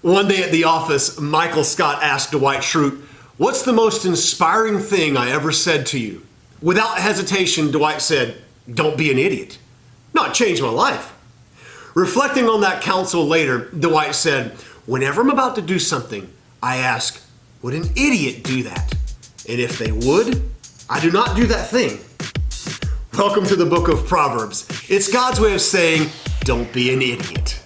One day at the office, Michael Scott asked Dwight Schrute, "What's the most inspiring thing I ever said to you?" Without hesitation, Dwight said, "Don't be an idiot." "No, it changed my life." Reflecting on that counsel later, Dwight said, "Whenever I'm about to do something, I ask, would an idiot do that? And if they would, I do not do that thing." Welcome to the Book of Proverbs. It's God's way of saying, don't be an idiot.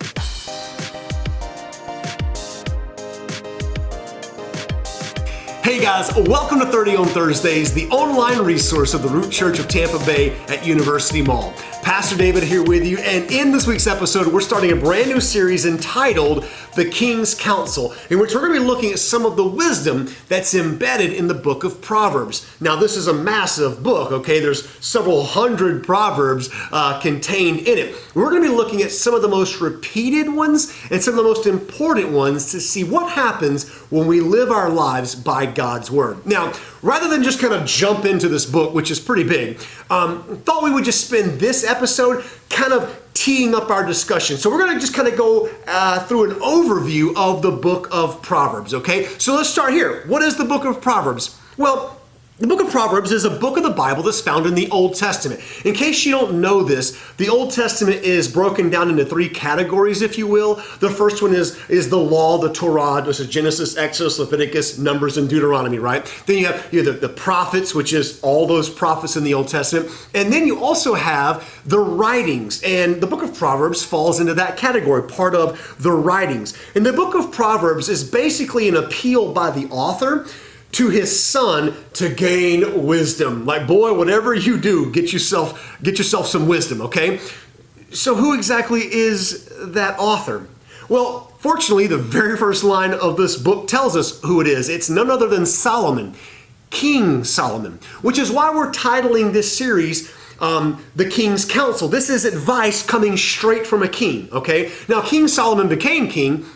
Hey guys, welcome to 30 on Thursdays, the online resource of the Root Church of Tampa Bay at University Mall. Pastor David here with you, and in this week's episode, we're starting a brand new series entitled The King's Counsel, in which we're going to be looking at some of the wisdom that's embedded in the Book of Proverbs. Now, this is a massive book, okay? There's several hundred Proverbs contained in it. We're going to be looking at some of the most repeated ones and some of the most important ones to see what happens when we live our lives by God's Word. Now, rather than just kind of jump into this book, which is pretty big, thought we would just spend this episode kind of teeing up our discussion. So we're going to just kind of go through an overview of the Book of Proverbs, okay? So let's start here. What is the Book of Proverbs? Well, the Book of Proverbs is a book of the Bible that's found in the Old Testament. In case you don't know this, the Old Testament is broken down into three categories, if you will. The first one is the law, the Torah. This is Genesis, Exodus, Leviticus, Numbers, and Deuteronomy, right? Then you have the prophets, which is all those prophets in the Old Testament. And then you also have the writings. And the Book of Proverbs falls into that category, part of the writings. And the Book of Proverbs is basically an appeal by the author to his son to gain wisdom. Like, boy, whatever you do, get yourself some wisdom, okay? So who exactly is that author? Well, fortunately, the very first line of this book tells us who it is. It's none other than Solomon, King Solomon, which is why we're titling this series The King's Counsel. This is advice coming straight from a king, okay? Now, King Solomon became king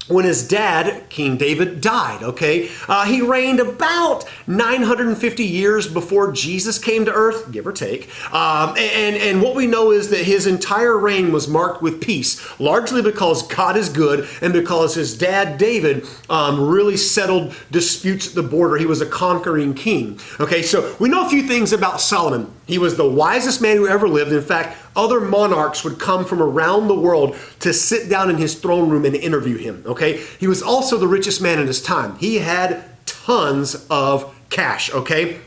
when his dad, King David, died, okay? He reigned about 950 years before Jesus came to earth, give or take. And what we know is that his entire reign was marked with peace, largely because God is good and because his dad, David, really settled disputes at the border. He was a conquering king, okay? So we know a few things about Solomon. He was the wisest man who ever lived. In fact, other monarchs would come from around the world to sit down in his throne room and interview him, okay? He was also the richest man in his time. He had tons of cash, okay?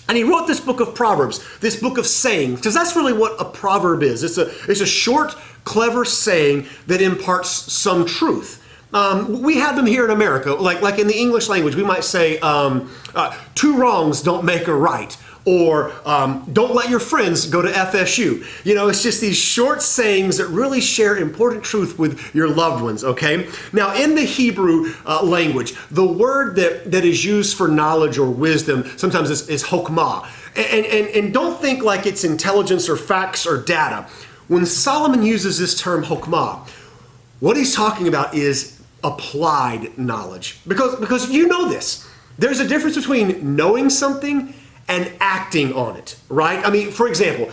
And he wrote this book of Proverbs, this book of sayings, because that's really what a proverb is. It's a short, clever saying that imparts some truth. We have them here in America, like in the English language, we might say, two wrongs don't make a right. Or don't let your friends go to FSU. You know, it's just these short sayings that really share important truth with your loved ones, okay? Now, in the Hebrew language, the word that is used for knowledge or wisdom sometimes is hokmah. And don't think like it's intelligence or facts or data. When Solomon uses this term hokmah, what he's talking about is applied knowledge. Because you know this. There's a difference between knowing something and acting on it, right? I mean, for example,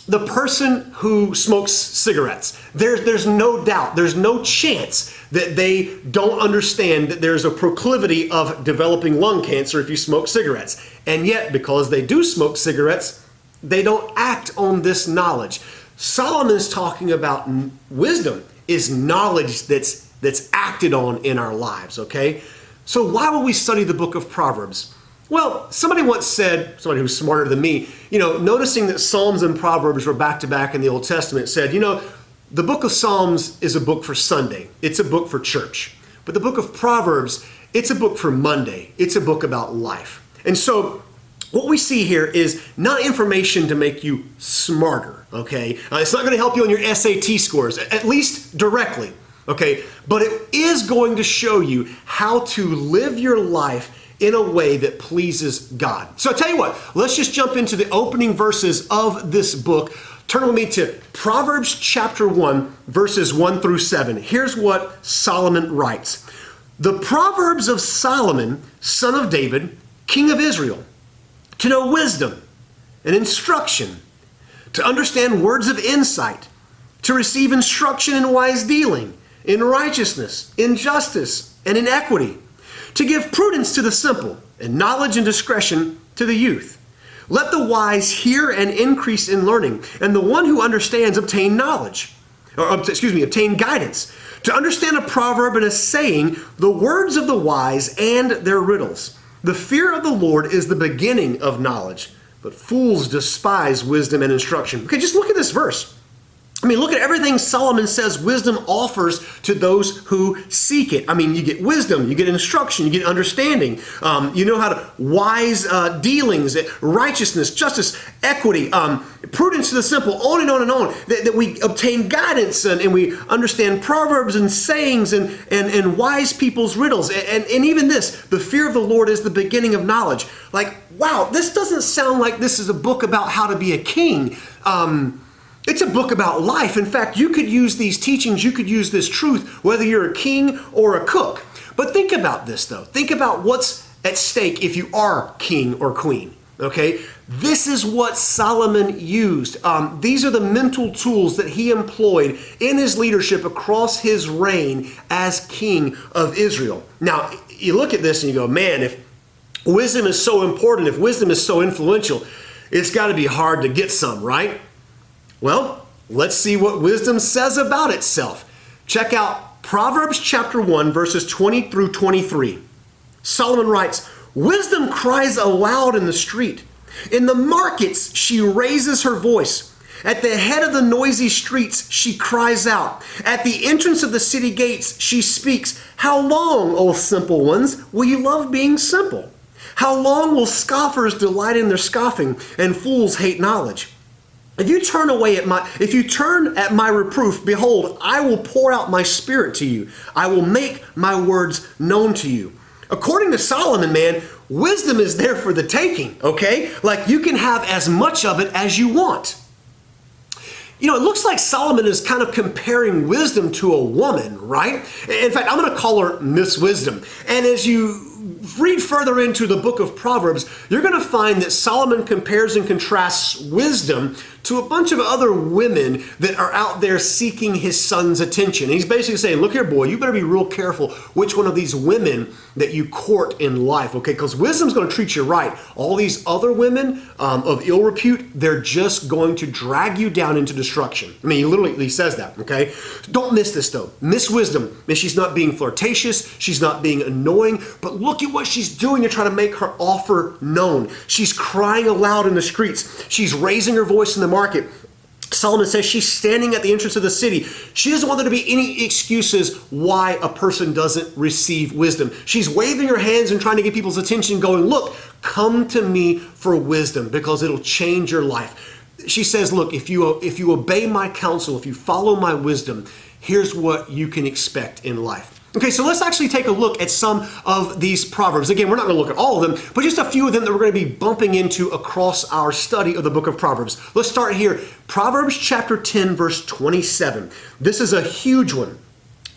the person who smokes cigarettes, there's no doubt, there's no chance that they don't understand that there's a proclivity of developing lung cancer if you smoke cigarettes. And yet, because they do smoke cigarettes, they don't act on this knowledge. Solomon's talking about wisdom is knowledge that's acted on in our lives, okay? So why would we study the book of Proverbs? Well, somebody once said, somebody who's smarter than me, noticing that Psalms and Proverbs were back to back in the Old Testament, said, the book of Psalms is a book for Sunday. It's a book for church. But the book of Proverbs, it's a book for Monday. It's a book about life. And so what we see here is not information to make you smarter, okay? It's not going to help you on your SAT scores, at least directly, okay? But it is going to show you how to live your life in a way that pleases God. So I tell you what, let's just jump into the opening verses of this book. Turn with me to Proverbs chapter 1, verses 1 through 7. Here's what Solomon writes. The Proverbs of Solomon, son of David, king of Israel, to know wisdom and instruction, to understand words of insight, to receive instruction in wise dealing in righteousness, in justice, and in equity, to give prudence to the simple, and knowledge and discretion to the youth. Let the wise hear and increase in learning, and the one who understands obtain knowledge, obtain guidance. To understand a proverb and a saying, the words of the wise and their riddles. The fear of the Lord is the beginning of knowledge, but fools despise wisdom and instruction. Okay, just look at this verse. I mean, look at everything Solomon says wisdom offers to those who seek it. I mean, you get wisdom, you get instruction, you get understanding. You know how to wise dealings, righteousness, justice, equity, prudence to the simple, on and on and on. That we obtain guidance and we understand proverbs and sayings and wise people's riddles. And even this, the fear of the Lord is the beginning of knowledge. Like, wow, this doesn't sound like this is a book about how to be a king. It's a book about life. In fact, you could use these teachings, you could use this truth, whether you're a king or a cook. But think about this, though. Think about what's at stake if you are king or queen, okay? This is what Solomon used. These are the mental tools that he employed in his leadership across his reign as king of Israel. Now, you look at this and you go, man, if wisdom is so important, if wisdom is so influential, it's got to be hard to get some, right? Well, let's see what wisdom says about itself. Check out Proverbs chapter 1, verses 20 through 23. Solomon writes, "Wisdom cries aloud in the street. In the markets she raises her voice. At the head of the noisy streets she cries out. At the entrance of the city gates she speaks. How long, O simple ones, will you love being simple? How long will scoffers delight in their scoffing and fools hate knowledge? If you turn at my reproof, behold, I will pour out my spirit to you. I will make my words known to you." According to Solomon, man, wisdom is there for the taking, okay? Like, you can have as much of it as you want. You know, it looks like Solomon is kind of comparing wisdom to a woman, right? In fact, I'm going to call her Miss Wisdom. And as you read further into the book of Proverbs, you're going to find that Solomon compares and contrasts wisdom to a bunch of other women that are out there seeking his son's attention. And he's basically saying, look here, boy, you better be real careful which one of these women that you court in life, okay? Because wisdom's going to treat you right. All these other women of ill repute, they're just going to drag you down into destruction. I mean, he says that, okay? Don't miss this, though. Miss Wisdom. She's not being flirtatious. She's not being annoying. But look at what she's doing to try to make her offer known. She's crying aloud in the streets. She's raising her voice in the market. Solomon says she's standing at the entrance of the city. She doesn't want there to be any excuses why a person doesn't receive wisdom. She's waving her hands and trying to get people's attention, going, look, come to me for wisdom because it'll change your life. She says, look, if you obey my counsel, if you follow my wisdom, here's what you can expect in life. Okay, so let's actually take a look at some of these Proverbs. Again, we're not going to look at all of them, but just a few of them that we're going to be bumping into across our study of the book of Proverbs. Let's start here. Proverbs chapter 10, verse 27. This is a huge one.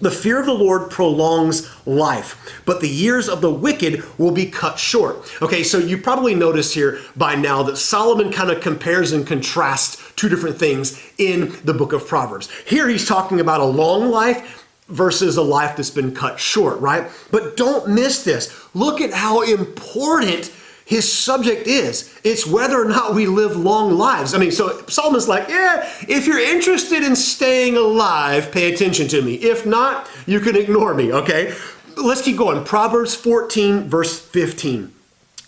The fear of the Lord prolongs life, but the years of the wicked will be cut short. Okay, so you probably noticed here by now that Solomon kind of compares and contrasts two different things in the book of Proverbs. Here he's talking about a long life versus a life that's been cut short, right? But don't miss this. Look at how important his subject is. It's whether or not we live long lives. I mean, so Solomon's like, yeah, if you're interested in staying alive, pay attention to me. If not, you can ignore me, okay? Let's keep going. Proverbs 14, verse 15.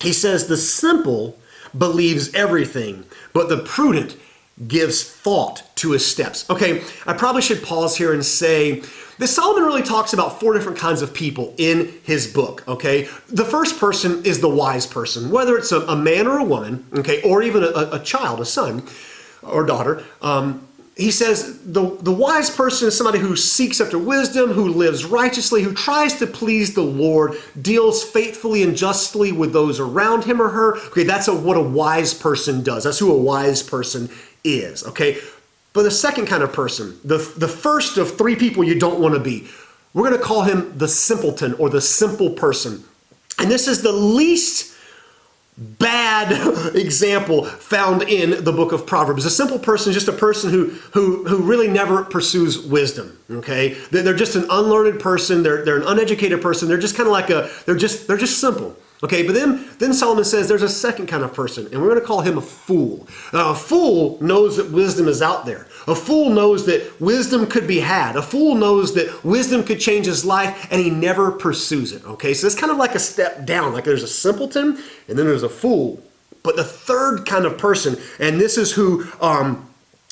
He says, the simple believes everything, but the prudent gives thought to his steps. Okay, I probably should pause here and say that Solomon really talks about four different kinds of people in his book, okay? The first person is the wise person, whether it's a man or a woman, okay, or even a child, a son or daughter. He says the wise person is somebody who seeks after wisdom, who lives righteously, who tries to please the Lord, deals faithfully and justly with those around him or her. Okay, that's what a wise person does. That's who a wise person is, okay? But the second kind of person, the first of three people you don't want to be, we're going to call him the simpleton or the simple person. And this is the least bad example found in the book of Proverbs. A simple person is just a person who really never pursues wisdom. Okay, they're just an unlearned person. They're an uneducated person. They're just kind of like they're just simple. Okay, but then Solomon says there's a second kind of person, and we're going to call him a fool. Now, a fool knows that wisdom is out there. A fool knows that wisdom could be had. A fool knows that wisdom could change his life, and he never pursues it. Okay, so it's kind of like a step down. Like there's a simpleton, and then there's a fool. But the third kind of person, and this is who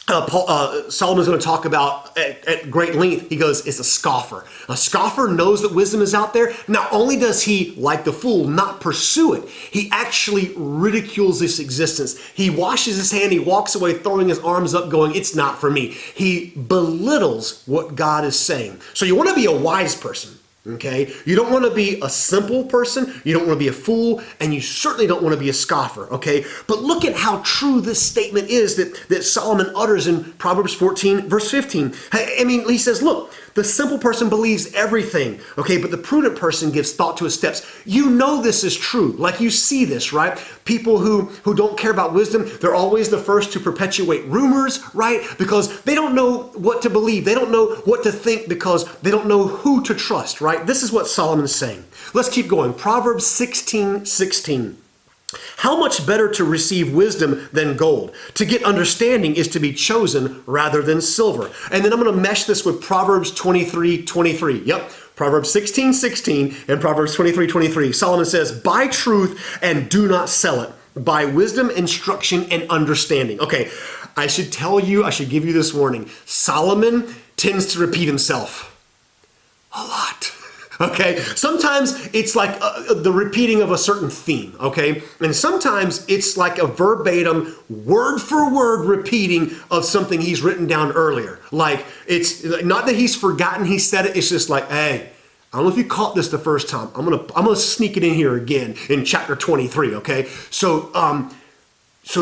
Solomon's going to talk about at great length. He goes, it's a scoffer. A scoffer knows that wisdom is out there. Not only does he, like the fool, not pursue it, he actually ridicules its existence. He washes his hand, he walks away throwing his arms up going, it's not for me. He belittles what God is saying. So you want to be a wise person. Okay, you don't want to be a simple person, you don't want to be a fool, and you certainly don't want to be a scoffer, okay? But look at how true this statement is that Solomon utters in Proverbs 14, verse 15. I mean, he says, look, the simple person believes everything, okay, but the prudent person gives thought to his steps. You know this is true, like you see this, right? People who don't care about wisdom, they're always the first to perpetuate rumors, right? Because they don't know what to believe. They don't know what to think because they don't know who to trust, right? This is what Solomon's saying. Let's keep going. Proverbs 16:16. How much better to receive wisdom than gold? To get understanding is to be chosen rather than silver. And then I'm going to mesh this with Proverbs 23:23. Yep. Proverbs 16:16 and Proverbs 23:23. Solomon says, buy truth and do not sell it. Buy wisdom, instruction, and understanding. Okay, I should give you this warning. Solomon tends to repeat himself a lot. Okay, sometimes it's like the repeating of a certain theme, okay? And sometimes it's like a verbatim, word for word repeating of something he's written down earlier. Like, it's not that he's forgotten he said it, it's just like, hey, I don't know if you caught this the first time. I'm gonna sneak it in here again in chapter 23, okay? So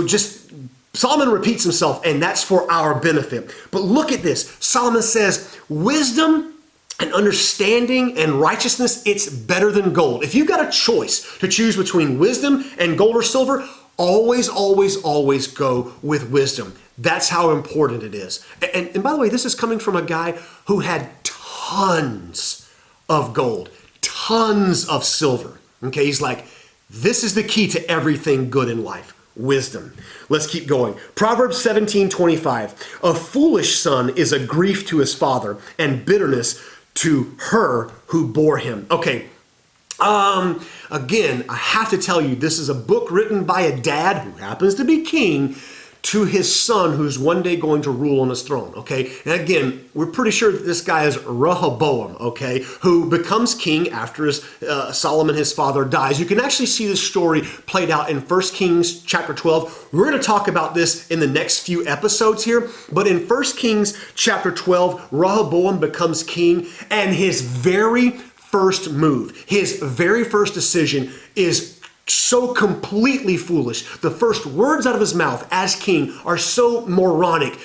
just Solomon repeats himself, and that's for our benefit. But look at this. Solomon says, wisdom and understanding and righteousness, it's better than gold. If you've got a choice to choose between wisdom and gold or silver, always, always, always go with wisdom. That's how important it is. And by the way, this is coming from a guy who had tons of gold, tons of silver. Okay, he's like, this is the key to everything good in life. Wisdom. Let's keep going. Proverbs 17:25. A foolish son is a grief to his father, and bitterness to her who bore him. Okay. Again, I have to tell you, this is a book written by a dad who happens to be king to his son who's one day going to rule on his throne, okay? And again, we're pretty sure that this guy is Rehoboam, okay, who becomes king after Solomon, his father, dies. You can actually see this story played out in 1 Kings chapter 12. We're going to talk about this in the next few episodes here, but in 1 Kings chapter 12, Rehoboam becomes king, and his very first move, his very first decision is so completely foolish. The first words out of his mouth as king are so moronic.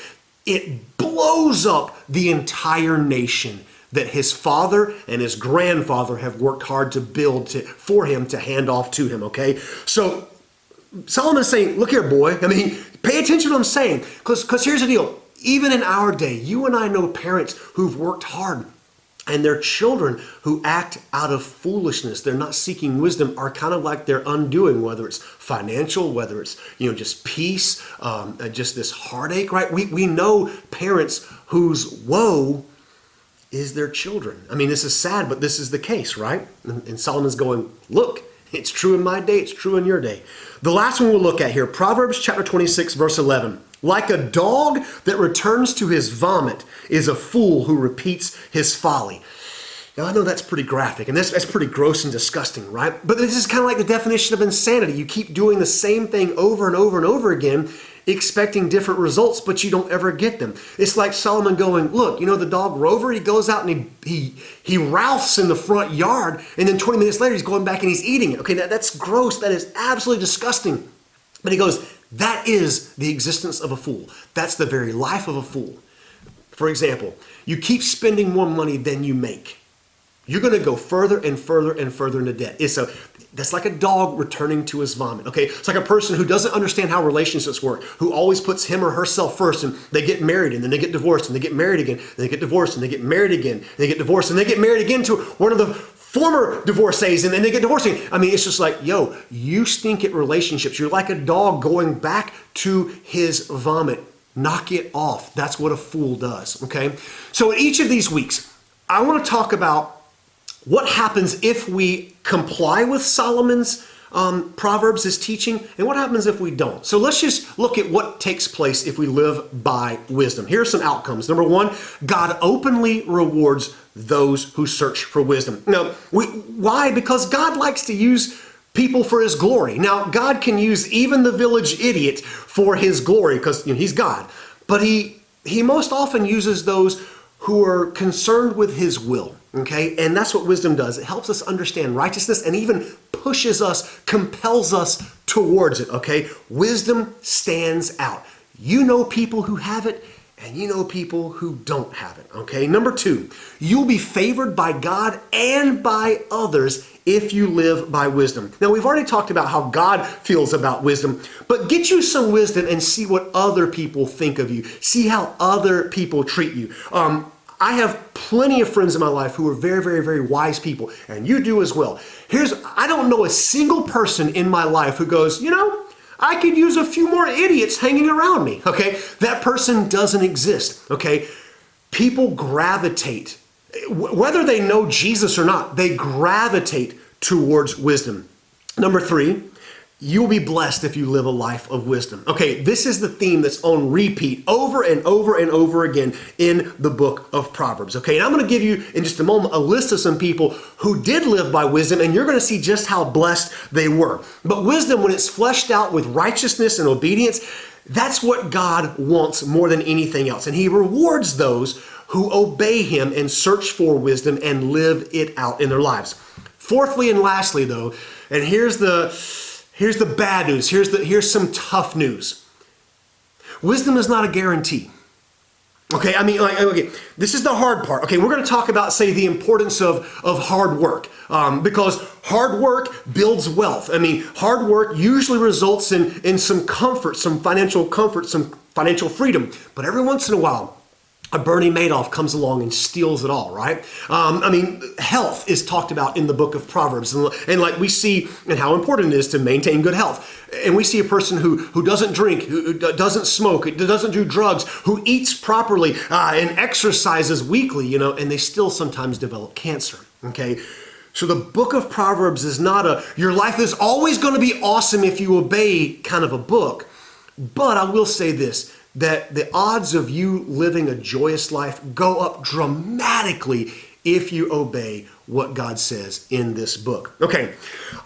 It blows up the entire nation that his father and his grandfather have worked hard to build for him to hand off to him, okay? So Solomon's saying, look here, boy. I mean, pay attention to what I'm saying. Because here's the deal. Even in our day, you and I know parents who've worked hard, and their children who act out of foolishness, they're not seeking wisdom, are kind of like they're undoing, whether it's financial, whether it's, just peace, just this heartache, right? We know parents whose woe is their children. I mean, this is sad, but this is the case, right? And Solomon's going, look, it's true in my day, it's true in your day. The last one we'll look at here, Proverbs chapter 26, verse 11. Like a dog that returns to his vomit is a fool who repeats his folly. Now, I know that's pretty graphic, and that's pretty gross and disgusting, right? But this is kind of like the definition of insanity. You keep doing the same thing over and over and over again, expecting different results, but you don't ever get them. It's like Solomon going, look, the dog Rover, he goes out and he ralphs in the front yard, and then 20 minutes later, he's going back and he's eating it. Okay, that's gross. That is absolutely disgusting. But he goes, that is the existence of a fool. That's the very life of a fool. For example, you keep spending more money than you make. you're going to go further and further and further into debt. That's like a dog returning to his vomit, okay? It's like a person who doesn't understand how relationships work, who always puts him or herself first, and they get married, and then they get divorced, and they get married again, and they get divorced, and they get married again, and they get divorced, and they get married again to one of the former divorcees, and then they get divorced again. I mean, it's just like, yo, you stink at relationships. You're like a dog going back to his vomit. Knock it off. That's what a fool does, okay? So in each of these weeks, I want to talk about what happens if we comply with Solomon's Proverbs, his teaching, and what happens if we don't. So let's just look at what takes place if we live by wisdom. Here are some outcomes. Number one, God openly rewards those who search for wisdom. Now, why? Because God likes to use people for his glory. Now, God can use even the village idiot for his glory because he's God. But he most often uses those who are concerned with his will. Okay, and that's what wisdom does. It helps us understand righteousness and even pushes us, compels us towards it. Okay, wisdom stands out. You know people who have it, and you know people who don't have it. Okay, number two, you'll be favored by God and by others if you live by wisdom. Now, we've already talked about how God feels about wisdom, but get you some wisdom and see what other people think of you. See how other people treat you. I have plenty of friends in my life who are very, very, very wise people, and you do as well. I don't know a single person in my life who goes, I could use a few more idiots hanging around me, okay? That person doesn't exist, okay? People gravitate, whether they know Jesus or not, they gravitate towards wisdom. Number three, you'll be blessed if you live a life of wisdom. Okay, this is the theme that's on repeat over and over and over again in the book of Proverbs. Okay, and I'm going to give you in just a moment a list of some people who did live by wisdom, and you're going to see just how blessed they were. But wisdom, when it's fleshed out with righteousness and obedience, that's what God wants more than anything else. And he rewards those who obey him and search for wisdom and live it out in their lives. Fourthly and lastly, though, and here's the bad news. Here's some tough news. Wisdom is not a guarantee. Okay, this is the hard part. Okay, we're going to talk about, say, the importance of hard work because hard work builds wealth. Hard work usually results in some comfort, some financial freedom. But every once in a while, a Bernie Madoff comes along and steals it all, right? Health is talked about in the book of Proverbs. And like we see and how important it is to maintain good health. And we see a person who doesn't drink, who doesn't smoke, who doesn't do drugs, who eats properly and exercises weekly, and they still sometimes develop cancer, okay? So the book of Proverbs is not your life is always going to be awesome if you obey kind of a book. But I will say this, that the odds of you living a joyous life go up dramatically if you obey what God says in this book. Okay,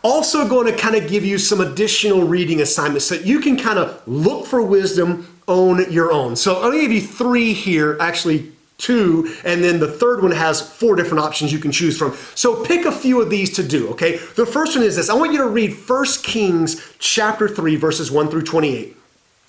also going to kind of give you some additional reading assignments so you can kind of look for wisdom on your own. So I'm going to give you three here, actually two, and then the third one has 4 different options you can choose from. So pick a few of these to do, okay? The first one is this. I want you to read 1 Kings chapter 3, verses 1 through 28.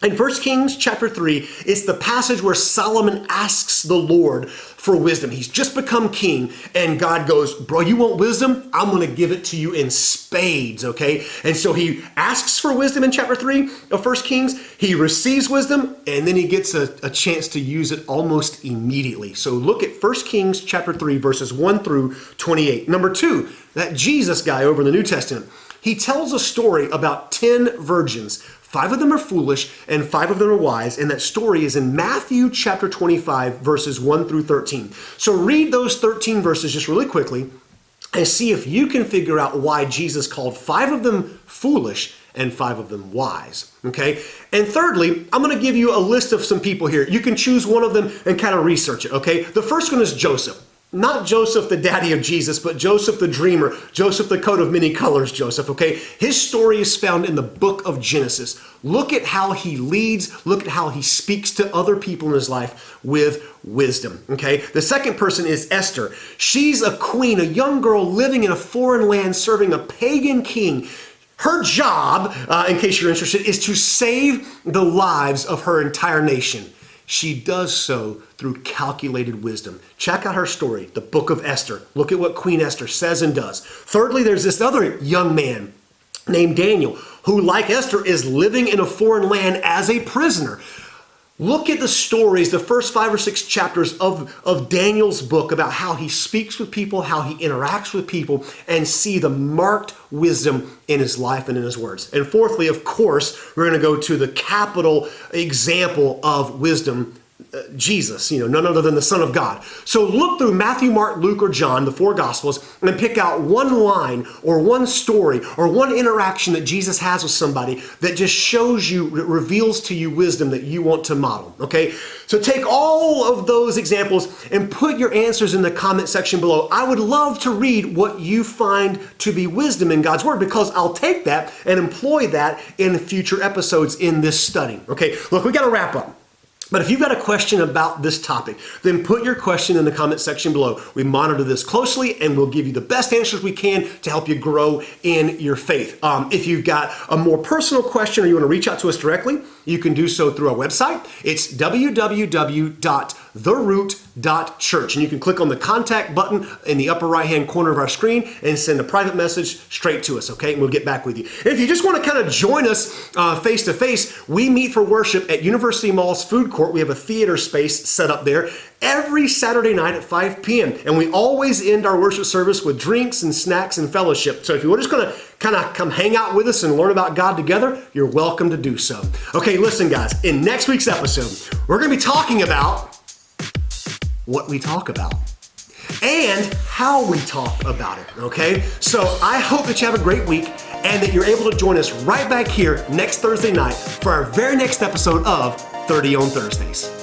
In 1 Kings chapter 3, it's the passage where Solomon asks the Lord for wisdom. He's just become king, and God goes, bro, you want wisdom? I'm going to give it to you in spades, okay? And so he asks for wisdom in chapter 3 of 1 Kings. He receives wisdom, and then he gets a chance to use it almost immediately. So look at 1 Kings chapter 3, verses 1 through 28. Number 2, that Jesus guy over in the New Testament, he tells a story about 10 virgins. 5 of them are foolish and 5 of them are wise. And that story is in Matthew chapter 25, verses 1 through 13. So read those 13 verses just really quickly and see if you can figure out why Jesus called 5 of them foolish and 5 of them wise. Okay. And thirdly, I'm going to give you a list of some people here. You can choose one of them and kind of research it. Okay. The first one is Joseph. Not Joseph, the daddy of Jesus, but Joseph the dreamer, Joseph the coat of many colors, Joseph, okay? His story is found in the book of Genesis. Look at how he leads. Look at how he speaks to other people in his life with wisdom, okay? The second person is Esther. She's a queen, a young girl living in a foreign land serving a pagan king. Her job, in case you're interested, is to save the lives of her entire nation. she does so through calculated wisdom. Check out her story, the Book of Esther. Look at what Queen Esther says and does. Thirdly, there's this other young man named Daniel, who, like Esther, is living in a foreign land as a prisoner. Look at the stories, the first 5 or 6 chapters of Daniel's book about how he speaks with people, how he interacts with people, and see the marked wisdom in his life and in his words. And fourthly, of course, we're going to go to the capital example of wisdom, Jesus, none other than the Son of God. So look through Matthew, Mark, Luke, or John, the 4 Gospels, and pick out one line or one story or one interaction that Jesus has with somebody that just shows you, reveals to you wisdom that you want to model, okay? So take all of those examples and put your answers in the comment section below. I would love to read what you find to be wisdom in God's Word, because I'll take that and employ that in future episodes in this study, okay? Look, we got to wrap up. But if you've got a question about this topic, then put your question in the comment section below. We monitor this closely, and we'll give you the best answers we can to help you grow in your faith. If you've got a more personal question or you want to reach out to us directly, you can do so through our website. It's www.theroot.church. And you can click on the contact button in the upper right-hand corner of our screen and send a private message straight to us, okay? And we'll get back with you. And if you just want to kind of join us face-to-face, we meet for worship at University Mall's food court. We have a theater space set up there every Saturday night at 5 p.m. And we always end our worship service with drinks and snacks and fellowship. So if you're just going to kind of come hang out with us and learn about God together, you're welcome to do so. Okay, listen, guys, in next week's episode, we're going to be talking about what we talk about and how we talk about it, okay? So I hope that you have a great week and that you're able to join us right back here next Thursday night for our very next episode of 30 on Thursdays.